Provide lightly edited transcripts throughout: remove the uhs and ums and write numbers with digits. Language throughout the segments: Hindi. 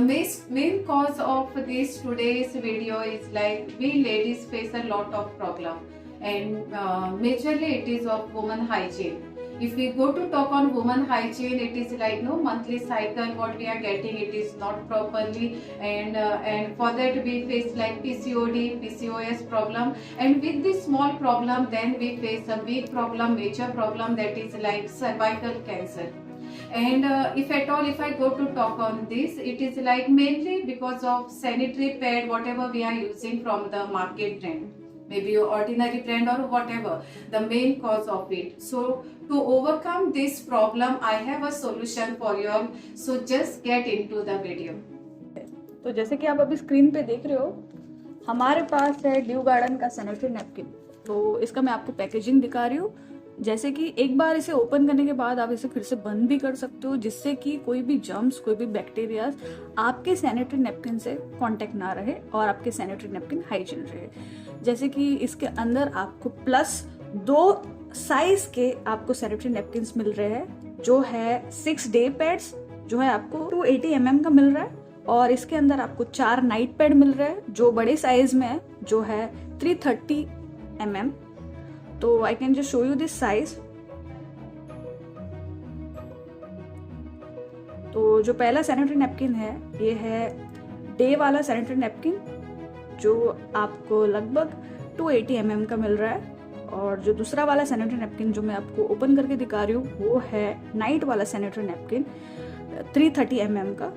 main cause of this today's video is like we ladies face a lot of problem, and majorly it is of woman hygiene. If we go to talk on woman hygiene, it is like no monthly cycle what we are getting, it is not properly, and for that we face like PCOD, PCOS problem, and with this small problem then we face a big problem, major problem, that is like cervical cancer. And if at all, if I go to talk on this, it is like mainly because of sanitary pad whatever we are using from the market brand, maybe your ordinary brand or whatever, the main cause of it. So to overcome this problem, I have a solution for you all, so just get into the video. तो जैसे कि आप अभी स्क्रीन पे देख रहे हो, हमारे पास है ड्यू गार्डन का सैनिटरी नैपकिन। तो इसका मैं आपको पैकेजिंग दिखा रही हूँ। जैसे कि एक बार इसे ओपन करने के बाद आप इसे फिर से बंद भी कर सकते हो, जिससे कि कोई भी जर्म्स, कोई भी बैक्टीरिया आपके सैनिटरी नैपकिन से कांटेक्ट ना रहे और आपके सैनिटरी नैपकिन हाइजीन रहे। जैसे कि इसके अंदर आपको प्लस 2 साइज के आपको सैनिटरी नैपकिन मिल रहे हैं, जो है 6 डे पैड्स जो है आपको 280 mm का मिल रहा है, और इसके अंदर आपको 4 नाइट पैड मिल रहे हैं जो बड़े साइज में है, जो है 330 mm। तो I can just show you this size. तो जो पहला सैनिटरी नैपकिन है ये है डे वाला सैनिटरी नैपकिन, जो आपको लगभग 280 mm का मिल रहा है, और जो दूसरा वाला सैनिटरी नैपकिन जो मैं आपको ओपन करके दिखा रही हूँ वो है नाइट वाला सैनिटरी नैपकिन 330 mm का।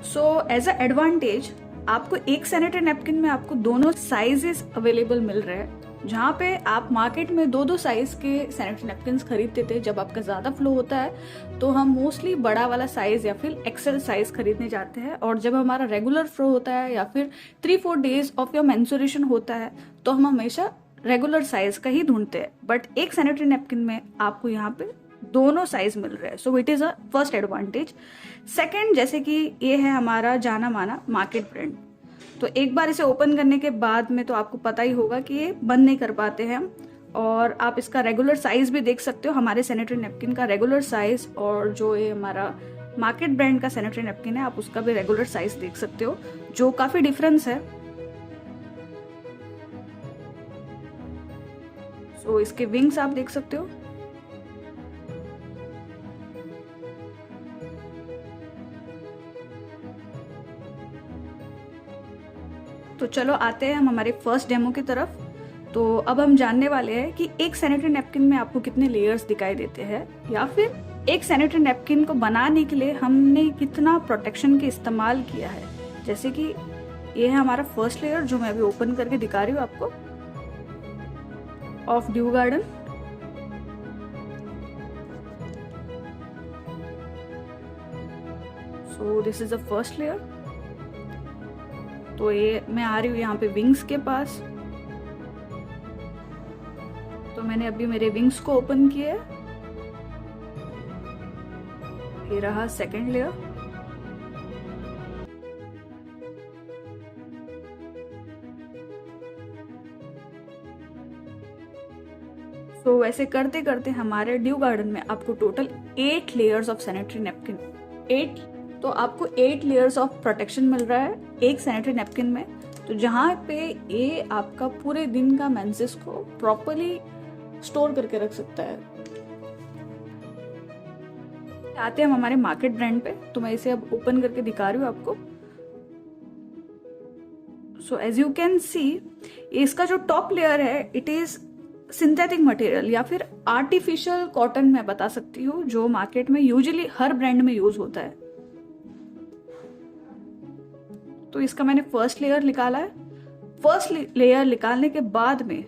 सो एज अ एडवांटेज आपको एक सैनिटरी नैपकिन में आपको दोनों साइजेस अवेलेबल मिल रहे हैं, जहाँ पे आप मार्केट में 2-2 साइज के सैनिटरी नैपकिन खरीदते थे। जब आपका ज्यादा फ्लो होता है तो हम मोस्टली बड़ा वाला साइज या फिर एक्सेल साइज खरीदने जाते हैं, और जब हमारा रेगुलर फ्लो होता है या फिर 3-4 डेज ऑफ योर मेंस्ट्रुएशन होता है तो हम हमेशा रेगुलर साइज का ही ढूंढते हैं। बट एक सैनिटरी नैपकिन में आपको यहाँ पे दोनों साइज मिल रहे हैं, so it is a first advantage. Second, जैसे कि ये है हमारा जाना माना मार्केट ब्रांड, तो एक बार इसे ओपन करने के बाद में तो आपको पता ही होगा कि ये बंद नहीं कर पाते हैं हम, और आप इसका रेगुलर साइज भी देख सकते हो, हमारे सैनिटरी नैपकिन का रेगुलर साइज, और जो ये हमारा मार्केट ब्रांड का सैनिटरी नैपकिन है आप उसका भी रेगुलर साइज देख सकते हो, जो काफी डिफरेंस है। सो इसके विंग्स आप देख सकते हो। तो चलो आते हैं हम हमारे फर्स्ट डेमो की तरफ। तो अब हम जानने वाले हैं कि एक सैनिटरी नैपकिन में आपको कितने लेयर्स दिखाई देते हैं, या फिर एक सैनिटरी नैपकिन को बनाने के लिए हमने कितना प्रोटेक्शन के इस्तेमाल किया है। जैसे कि ये है हमारा फर्स्ट लेयर जो मैं अभी ओपन करके दिखा रही हूँ आपको, of due garden. So this is the first layer. तो ये मैं आ रही हूँ यहाँ पे विंग्स के पास। तो मैंने अभी मेरे विंग्स को ओपन किया। ये रहा सेकंड लेयर। तो वैसे करते करते हमारे ड्यू गार्डन में आपको total 8 layers of sanitary napkin, 8, तो आपको 8 लेयर्स ऑफ प्रोटेक्शन मिल रहा है एक सैनिटरी नैपकिन में। तो जहाँ पे ये आपका पूरे दिन का मेंसेस को प्रॉपर्ली स्टोर करके रख सकता है। आते हैं हम हमारे मार्केट ब्रांड पे, तो मैं इसे अब ओपन करके दिखा रही हूँ आपको। So as you can see, इसका जो टॉप लेयर है इट इज सिंथेटिक मटेरियल या फिर आर्टिफिशियल कॉटन मैं बता सकती हूँ, जो मार्केट में यूजुअली हर ब्रांड में यूज होता है। तो इसका मैंने फर्स्ट लेयर निकाला है। फर्स्ट लेयर निकालने के बाद में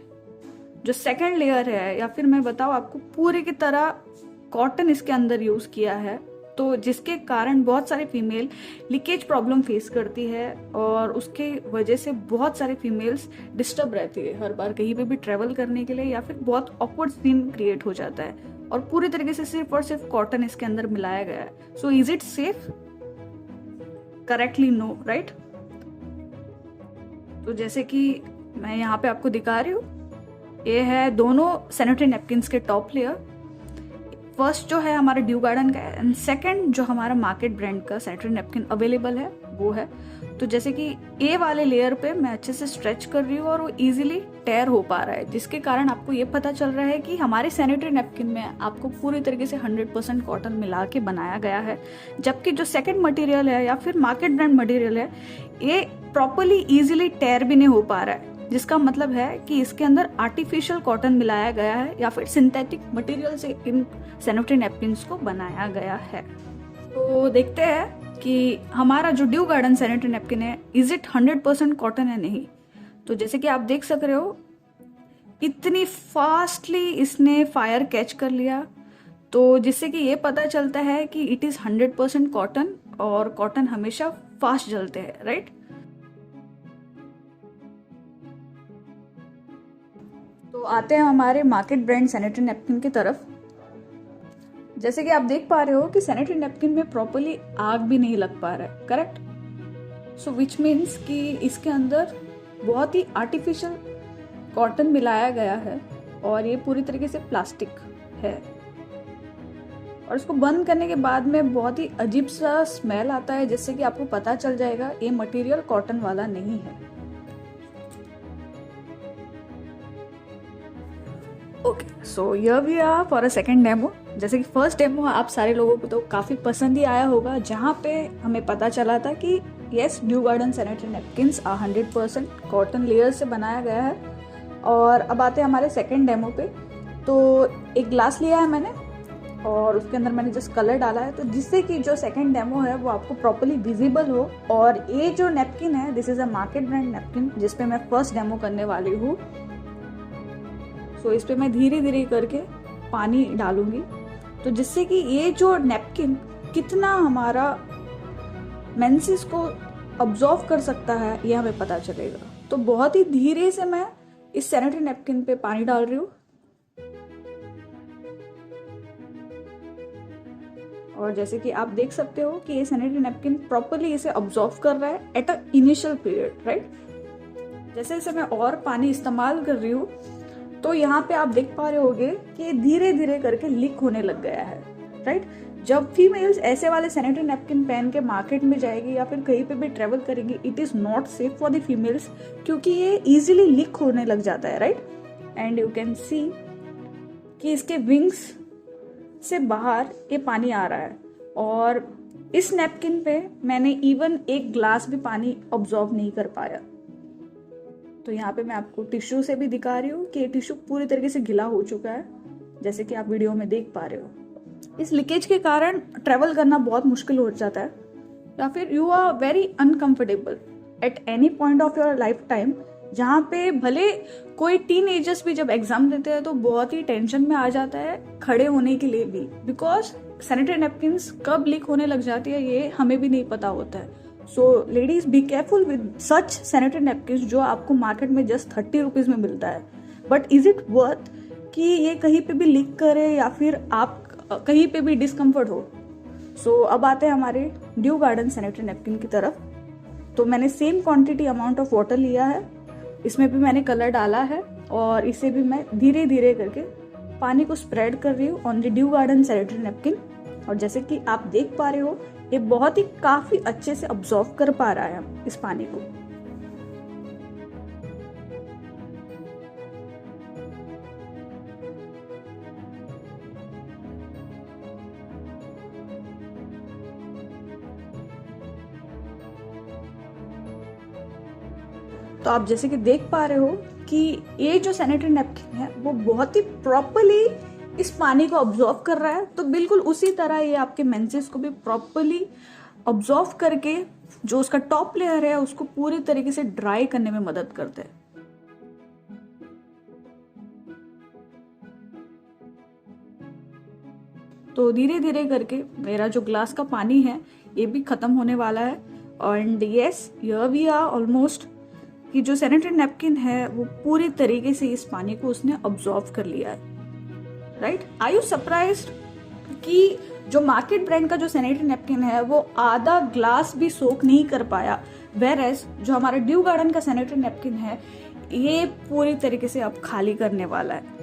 जो सेकंड लेयर है, या फिर मैं बताऊं आपको, पूरे की तरह कॉटन इसके अंदर यूज किया है, तो जिसके कारण बहुत सारे फीमेल लीकेज प्रॉब्लम फेस करती है, और उसके वजह से बहुत सारे फीमेल्स डिस्टर्ब रहती है हर बार कहीं पे भी ट्रेवल करने के लिए, या फिर बहुत ऑकवर्ड सीन क्रिएट हो जाता है, और पूरी तरीके से सिर्फ और सिर्फ कॉटन इसके अंदर मिलाया गया है। So is it safe? Correctly no, right? तो जैसे कि मैं यहाँ पे आपको दिखा रही हूँ, ये है दोनों सैनिटरी नैपकिन्स के टॉप लेयर। फर्स्ट जो है हमारा ड्यू गार्डन का है एंड सेकंड जो हमारा मार्केट ब्रांड का सैनिटरी नैपकिन अवेलेबल है वो है। तो जैसे कि ए वाले लेयर पे मैं अच्छे से स्ट्रेच कर रही हूँ और वो इजीली टेयर हो पा रहा है, जिसके कारण आपको ये पता चल रहा है कि हमारे सैनिटरी नैपकिन में आपको पूरी तरीके से 100% कॉटन मिला के बनाया गया है। जबकि जो सेकंड मटेरियल है या फिर मार्केट ब्रांड मटेरियल है, ये प्रॉपरली इजीली टेयर भी नहीं हो पा रहा है, जिसका मतलब है कि इसके अंदर आर्टिफिशियल कॉटन मिलाया गया है या फिर सिंथेटिक मटेरियल से इन सैनिटरी नैपकिन्स को बनाया गया है। तो देखते हैं कि हमारा जो ड्यू गार्डन सैनिटरी नैपकिन है, इज इट 100% कॉटन है नहीं। तो जैसे कि आप देख सक रहे हो, इतनी फास्टली इसने फायर कैच कर लिया, तो जिससे कि ये पता चलता है कि इट इज 100% कॉटन, और कॉटन हमेशा फास्ट जलते हैं, राइट। तो आते हैं हमारे मार्केट ब्रांड सैनिटरी नैपकिन की तरफ। जैसे कि आप देख पा रहे हो कि सैनिटरी नैपकिन में प्रॉपर्ली आग भी नहीं लग पा रहा है, करेक्ट। सो विच मीन्स कि इसके अंदर बहुत ही आर्टिफिशियल कॉटन मिलाया गया है और ये पूरी तरीके से प्लास्टिक है। और इसको बंद करने के बाद में बहुत ही अजीब सा स्मेल आता है, जिससे कि आपको पता चल जाएगा ये मटेरियल कॉटन वाला नहीं है। Okay, so here we are for a second demo. जैसे कि फर्स्ट डेमो आप सारे लोगों को तो काफ़ी पसंद ही आया होगा, जहाँ पे हमें पता चला था कि yes, due garden sanitary napkins 100% cotton layer से बनाया गया है। और अब आते हैं हमारे सेकंड डेमो पे। तो एक ग्लास लिया है मैंने और उसके अंदर मैंने जस्ट कलर डाला है, तो जिससे कि जो सेकंड डेमो है वो आपको प्रॉपर्ली विजिबल हो। और ये जो नैपकिन है, this is a market brand napkin, जिसपे मैं फर्स्ट डेमो करने वाली हूँ। सो इस पे मैं धीरे धीरे करके पानी डालूंगी, तो जिससे कि ये जो नैपकिन कितना हमारा मेंसेस को अब्जॉर्व कर सकता है ये हमें पता चलेगा। तो बहुत ही धीरे से मैं इस सैनिटरी नैपकिन पे पानी डाल रही हूँ, और जैसे कि आप देख सकते हो कि ये सैनिटरी नैपकिन प्रॉपर्ली इसे अब्जॉर्व कर रहा है at a initial period, right. जैसे जैसे मैं और पानी इस्तेमाल कर रही हूँ, तो यहाँ पे आप देख पा रहे होगे कि धीरे धीरे करके लीक होने लग गया है, राइट। जब फीमेल्स ऐसे वाले सैनिटरी नैपकिन पहन के मार्केट में जाएगी या फिर कहीं पे भी ट्रेवल करेगी, it is not safe for the females, क्योंकि ये इजीली लीक होने लग जाता है, राइट। एंड यू कैन सी कि इसके विंग्स से बाहर ये पानी आ रहा है, और इस नैपकिन पे मैंने इवन एक ग्लास भी पानी ऑब्जॉर्व नहीं कर पाया। तो यहाँ पे मैं आपको टिश्यू से भी दिखा रही हूँ कि ये टिश्यू पूरी तरीके से गीला हो चुका है, जैसे कि आप वीडियो में देख पा रहे हो। इस लीकेज के कारण ट्रेवल करना बहुत मुश्किल हो जाता है, या फिर you are very uncomfortable at any point of your lifetime, जहाँ पे भले कोई टीनेजर्स भी जब एग्जाम देते हैं तो बहुत ही टेंशन में आ जाता है खड़े होने के लिए भी, बिकॉज सैनिटरी नैपकिन्स कब लीक होने लग जाती है ये हमें भी नहीं पता होता है। So ladies be careful with such sanitary napkins, जो आपको मार्केट में जस्ट 30 रुपीज में मिलता है। बट इज इट वर्थ कि ये कहीं पे भी लीक करे या फिर आप कहीं पे भी डिस्कम्फर्ट हो। सो अब आते हैं हमारे ड्यू गार्डन सैनिटरी नैपकिन की तरफ। तो मैंने same quantity amount of water लिया है, इसमें भी मैंने कलर डाला है, और इसे भी मैं धीरे धीरे करके पानी को स्प्रेड कर रही हूँ on the due garden sanitary napkin. और जैसे कि आप देख पा रहे हो, ये बहुत ही काफी अच्छे से अब्जॉर्व कर पा रहा है इस पानी को। तो आप जैसे कि देख पा रहे हो कि ये जो सैनिटरी नैपकिन है वो बहुत ही प्रॉपर्ली इस पानी को ऑब्जॉर्व कर रहा है। तो बिल्कुल उसी तरह ये आपके मेंसेस को भी प्रॉपर्ली ऑब्जॉर्व करके जो उसका टॉप लेयर है उसको पूरी तरीके से ड्राई करने में मदद करते हैं। तो धीरे धीरे करके मेरा जो ग्लास का पानी है ये भी खत्म होने वाला है। And yes, here we are almost, कि जो सैनिटरी नैपकिन है वो पूरी तरीके से इस पानी को उसने ऑब्जॉर्व कर लिया है, राइट। आर यू सरप्राइज्ड कि जो मार्केट ब्रांड का जो सैनिटरी नैपकिन है वो आधा ग्लास भी सोक नहीं कर पाया, वेयर एज जो हमारा ड्यू गार्डन का सैनिटरी नैपकिन है ये पूरी तरीके से अब खाली करने वाला है।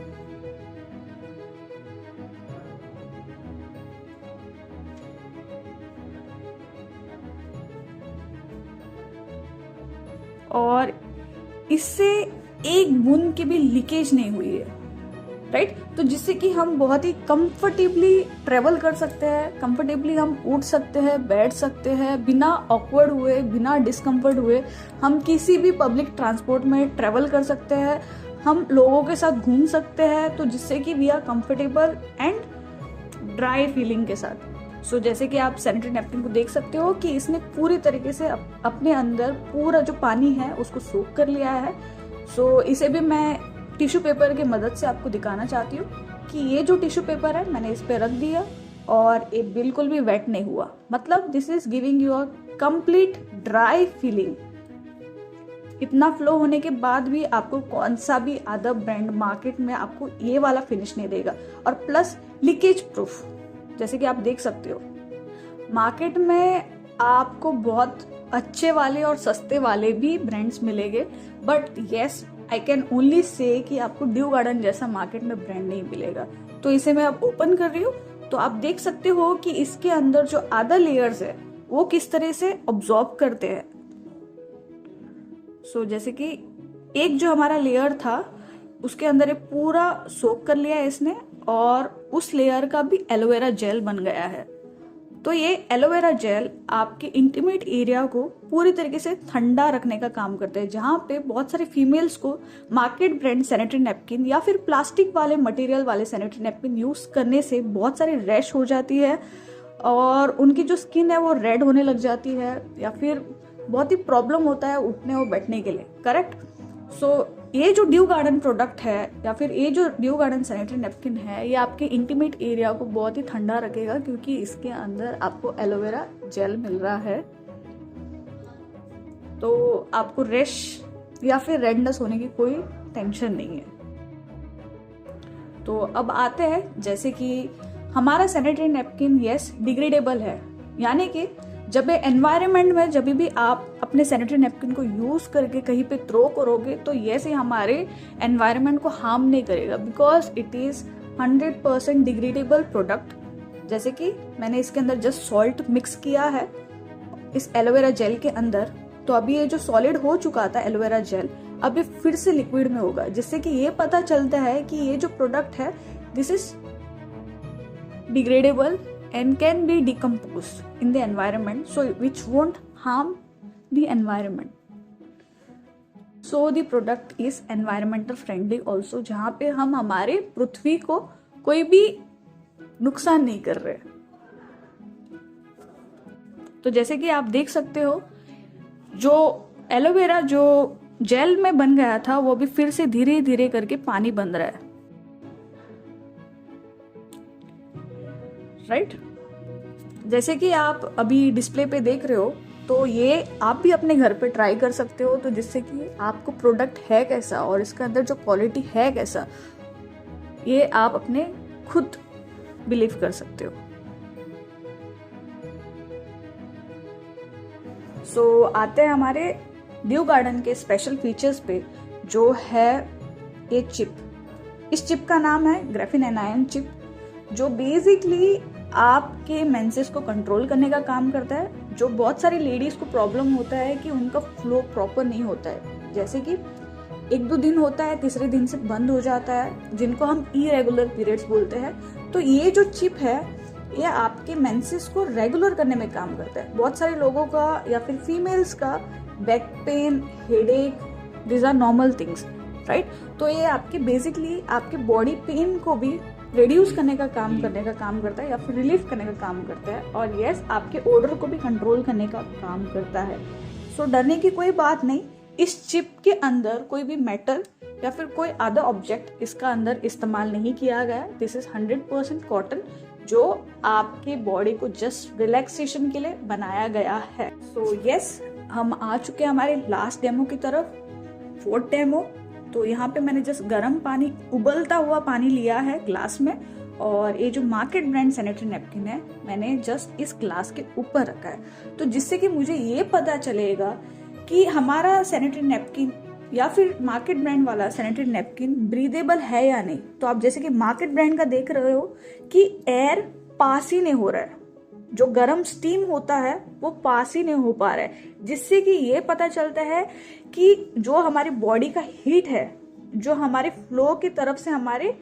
और इससे एक बूंद की भी लीकेज नहीं हुई है, राइट। तो जिससे कि हम बहुत ही कंफर्टेबली ट्रेवल कर सकते हैं, कंफर्टेबली हम उठ सकते हैं, बैठ सकते हैं, बिना ऑकवर्ड हुए, बिना डिस्कम्फर्ट हुए हम किसी भी पब्लिक ट्रांसपोर्ट में ट्रेवल कर सकते हैं, हम लोगों के साथ घूम सकते हैं, तो जिससे कि we are comfortable and dry feeling के साथ। सो जैसे कि आप सैनिटरी नैपकिन को देख सकते हो कि इसने पूरी तरीके से अपने अंदर पूरा जो पानी है उसको सोख कर लिया है। सो इसे भी मैं टिश्यू पेपर की मदद से आपको दिखाना चाहती हूँ कि ये जो टिश्यू पेपर है मैंने इस पे रख दिया और ये बिल्कुल भी वेट नहीं हुआ, मतलब this is giving you a complete dry feeling. इतना फ्लो होने के बाद भी आपको कौन सा भी अदर ब्रांड मार्केट में आपको ये वाला फिनिश नहीं देगा। और प्लस लीकेज प्रूफ, जैसे कि आप देख सकते हो मार्केट में आपको बहुत अच्छे वाले और सस्ते वाले भी ब्रांड्स मिलेंगे, but yes I can only say कि आपको ड्यू गार्डन जैसा मार्केट में ब्रांड नहीं मिलेगा। तो इसे मैं अब ओपन कर रही हूँ, तो आप देख सकते हो कि इसके अंदर जो अदर लेयर्स है वो किस तरह से ऑब्जॉर्ब करते हैं। सो जैसे कि एक जो हमारा लेयर था उसके अंदर ये पूरा सोक कर लिया है इसने, और उस लेयर का भी एलोवेरा जेल बन गया है। तो ये एलोवेरा जेल आपके इंटीमेट एरिया को पूरी तरीके से ठंडा रखने का काम करता है। जहाँ पे बहुत सारे फीमेल्स को मार्केट ब्रांड सैनिटरी नैपकिन या फिर प्लास्टिक वाले मटेरियल वाले सैनिटरी नैपकिन यूज करने से बहुत सारी रैश हो जाती है और उनकी जो स्किन है वो रेड होने लग जाती है, या फिर बहुत ही प्रॉब्लम होता है उठने और बैठने के लिए, करेक्ट। सो ये जो ड्यू गार्डन प्रोडक्ट है या फिर ये जो ड्यू गार्डन सैनिटरी नैपकिन है ये आपके इंटीमेट एरिया को बहुत ही ठंडा रखेगा, क्योंकि इसके अंदर आपको एलोवेरा जेल मिल रहा है। तो आपको रैश या फिर रेडनेस होने की कोई टेंशन नहीं है। तो अब आते हैं, जैसे कि हमारा सैनिटरी नैपकिन यस डिग्रेडेबल है, यानी कि जब एनवायरनमेंट में जब भी आप अपने सैनिटरी नैपकिन को यूज करके कहीं पे थ्रो करोगे तो ये से हमारे एनवायरनमेंट को हार्म नहीं करेगा, because it is 100% degradable product. जैसे कि मैंने इसके अंदर जस्ट सॉल्ट मिक्स किया है इस एलोवेरा जेल के अंदर, तो अभी ये जो सॉलिड हो चुका था एलोवेरा जेल अभी फिर से लिक्विड में होगा, जिससे कि ये पता चलता है कि ये जो प्रोडक्ट है this is degradable and can be decomposed in the environment, so which won't harm the environment. So the product is environmental friendly also, जहाँ पे हम हमारे पृथ्वी को कोई भी नुकसान नहीं कर रहे। तो जैसे कि आप देख सकते हो जो एलोवेरा जो जेल में बन गया था वो भी फिर से धीरे धीरे करके पानी बन रहा है, राइट। जैसे कि आप अभी डिस्प्ले पे देख रहे हो, तो ये आप भी अपने घर पे ट्राई कर सकते हो, तो जिससे कि आपको प्रोडक्ट है कैसा और इसके अंदर जो क्वालिटी है कैसा ये आप अपने खुद बिलीव कर सकते हो। सो आते हैं हमारे ड्यू गार्डन के स्पेशल फीचर्स पे, जो है ये चिप। इस चिप का नाम है ग्राफीन एनायन चिप, जो बेसिकली आपके मेंसेस को कंट्रोल करने का काम करता है। जो बहुत सारी लेडीज को प्रॉब्लम होता है कि उनका फ्लो प्रॉपर नहीं होता है, जैसे कि 1-2 दिन होता है, तीसरे दिन से बंद हो जाता है, जिनको हम इरेगुलर पीरियड्स बोलते हैं। तो ये जो चिप है ये आपके मेंसेस को रेगुलर करने में काम करता है। बहुत सारे लोगों का या फिर फीमेल्स का back pain, headache, this are normal things, right. तो ये आपके बेसिकली आपके बॉडी पेन को भी रिड्यूस करने का काम करता है या फिर रिलीफ करने का काम करता है, और यस आपके ओडर को भी कंट्रोल करने का काम करता है। सो डरने की कोई बात नहीं। इस चिप के अंदर कोई भी मेटल या फिर कोई अदर ऑब्जेक्ट इसका अंदर इस्तेमाल नहीं किया गया है। दिस इज 100% कॉटन, जो आपके बॉडी को जस्ट रिलैक्सेशन के लिए बनाया गया है। सो यस हम आ चुके हैं हमारे लास्ट डेमो की तरफ, 4th डेमो। तो यहाँ पे मैंने जस्ट गर्म पानी, उबलता हुआ पानी लिया है ग्लास में, और ये जो मार्केट ब्रांड सैनिटरी नैपकिन है मैंने जस्ट इस ग्लास के ऊपर रखा है, तो जिससे कि मुझे ये पता चलेगा कि हमारा सैनिटरी नैपकिन या फिर मार्केट ब्रांड वाला सैनिटरी नैपकिन ब्रीदेबल है या नहीं। तो आप जैसे कि मार्केट ब्रांड का देख रहे हो कि एयर पास ही नहीं हो रहा है, जो गर्म स्टीम होता है वो पास ही नहीं हो पा रहा है, जिससे कि ये पता चलता है कि जो हमारी बॉडी का हीट है, जो हमारे फ्लो की तरफ से हमारे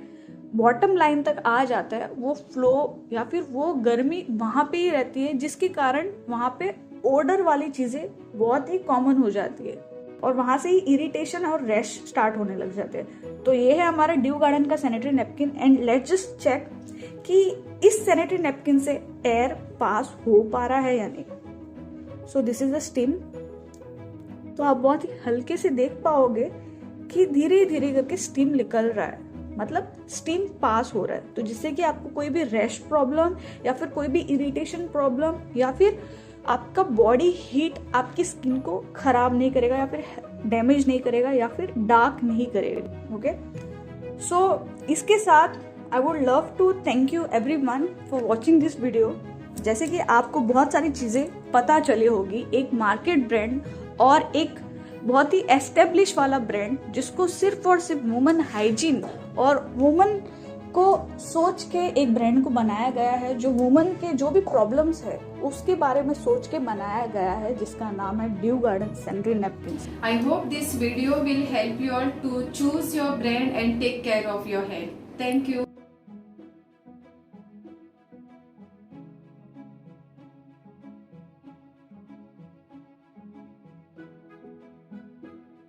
बॉटम लाइन तक आ जाता है, वो फ्लो या फिर वो गर्मी वहां पे ही रहती है, जिसके कारण वहां पे ओडर वाली चीजें बहुत ही कॉमन हो जाती है और वहां से ही इरिटेशन और रैश स्टार्ट होने लग जाते हैं। तो ये है हमारा ड्यू गार्डन का sanitary napkin and let's just check कि इस सैनिटरी नैपकिन से एयर पास हो पा रहा है या नहीं। So this is the steam. तो आप बहुत ही हल्के से देख पाओगे कि धीरे धीरे करके स्टीम निकल रहा है, मतलब स्टीम पास हो रहा है। तो जिससे कि आपको कोई भी रैश प्रॉब्लम या फिर कोई भी इरिटेशन प्रॉब्लम या फिर आपका बॉडी हीट आपकी स्किन को खराब नहीं करेगा या फिर डैमेज नहीं करेगा या फिर डार्क नहीं करेगा। ओके, सो इसके साथ I would love to thank you everyone for watching this video. जैसे कि आपको बहुत सारी चीजें पता चली होगी, एक मार्केट ब्रांड और एक बहुत ही एस्टेब्लिश वाला ब्रांड जिसको सिर्फ और सिर्फ वुमेन हाइजीन और वुमेन को सोच के एक ब्रांड को बनाया गया है, जो वुमेन के जो भी प्रॉब्लम्स है उसके बारे में सोच के बनाया गया है, जिसका नाम है due garden sanitary napkins. I hope this video will help you all to choose your brand and take care of your health. Thank you.